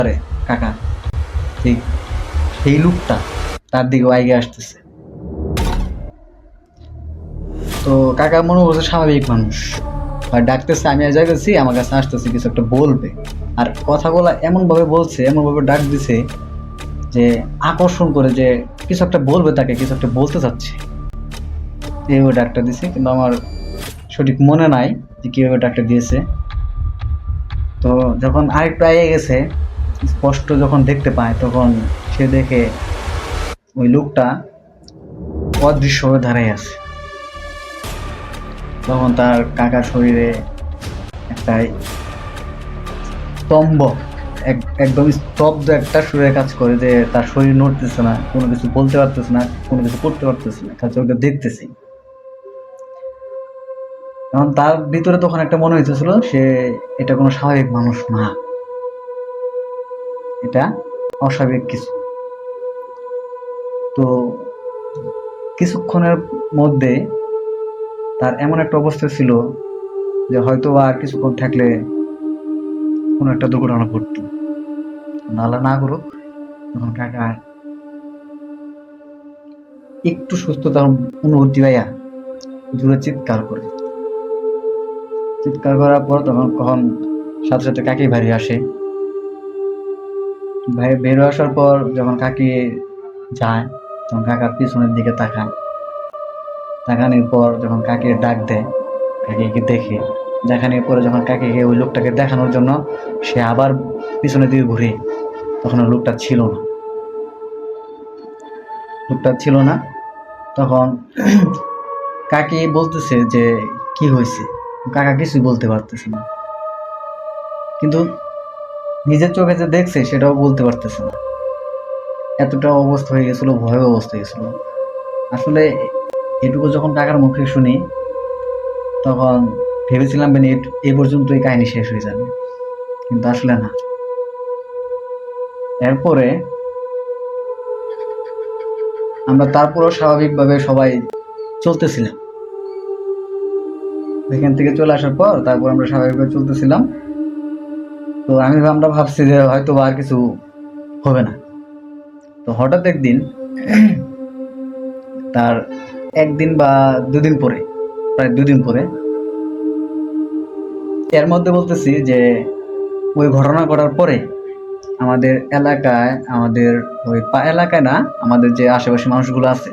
আরে কাকা, ঠিক সেই লোকটা তার দিকে আগে আসতেছে। তো কাকা মনে করছে স্বাভাবিক মানুষ, আর ডাকতেছে, আমি আর যাইতেছি, আমার কাছে আসতেছে, কিছু একটা বলবে। আর কথাগুলো এমন ভাবে বলছে, এমন ভাবে ডাক দিছে যে আকর্ষণ করে, যে কিছু একটা বলবে, তাকে কিছু একটা বলতে চাচ্ছে, এইভাবে ডাকটা দিছে। কিন্তু আমার সঠিক মনে নাই যে কিভাবে ডাকটা দিয়েছে। তো যখন আরেকটু আগে গেছে, স্পষ্ট যখন দেখতে পায়, তখন সে দেখে ওই লোকটা অদৃশ্যভাবে দাঁড়ায় আছে। তখন তার কাকার শরীরে একটা স্তম্ভ, একদম স্তব্ধ একটা শরীরে কাজ করে, যে তার শরীর নড়তেছে না, কোনো কিছু বলতে পারতেছে না, কোনো কিছু করতে পারতেছে না, খালি ওটা দেখতেছি। এখন তার ভিতরে তখন একটা মনে হইতেছিল, সে এটা কোনো স্বাভাবিক মানুষ না, এটা অস্বাভাবিক কিছু। তো কিছুক্ষণের মধ্যে তার এমন একটা অবস্থা ছিল যে হয়তো আর কিছুক্ষণ থাকলে কোনো একটা দুর্ঘটনা ঘটতো। নালা না করুক, তখন কাকা একটু সুস্থতার অনুভূতি পাইয়া দূরে চিৎকার করে। চিৎকার করার পর তখন সাথে সাথে কাকি বাড়ি আসে। ভাই বের আসার পর যখন কাকি যায়, তখন কাকার পিছনের দিকে তাকায়। তাকানোর পর যখন কাকি ডাক দেয়, কাকিকে দেখে, দেখানোর পরে যখন কাকিকে ওই লোকটাকে দেখানোর জন্য সে আবার পিছনের দিকে ঘুরে, তখন ওই লোকটা ছিল না। তখন কাকি বলতেছে যে কি হয়েছে, কাকা কিছুই বলতে পারতেছে না, কিন্তু নিজের চোখে যে দেখছে সেটাও বলতে পারতেছে না। এতটা অবস্থা হয়ে গেছিল, ভয়াবহ অবস্থা হয়ে গেছিল। আসলে এটুকু যখন কাকার মুখে শুনি, তখন ভেবেছিলাম মানে এই পর্যন্তই কাহিনী শেষ হয়ে যাবে, কিন্তু আসলে না। এরপরে আমরা তারপরও স্বাভাবিকভাবে সবাই চলতেছিলাম। এখান থেকে চলে আসার পর তারপর আমরা স্বাভাবিকভাবে চলতেছিলাম। তো আমরা ভাবছি যে হয়তো আর কিছু হবে না। তো হঠাৎ একদিন, তার একদিন বা দুদিন পরে, প্রায় দুদিন পরে, এর মধ্যে বলতেছি যে ওই ঘটনা ঘটার পরে আমাদের এলাকায়, আমাদের ওই এলাকায় না, আমাদের যে আশেপাশে মানুষগুলো আছে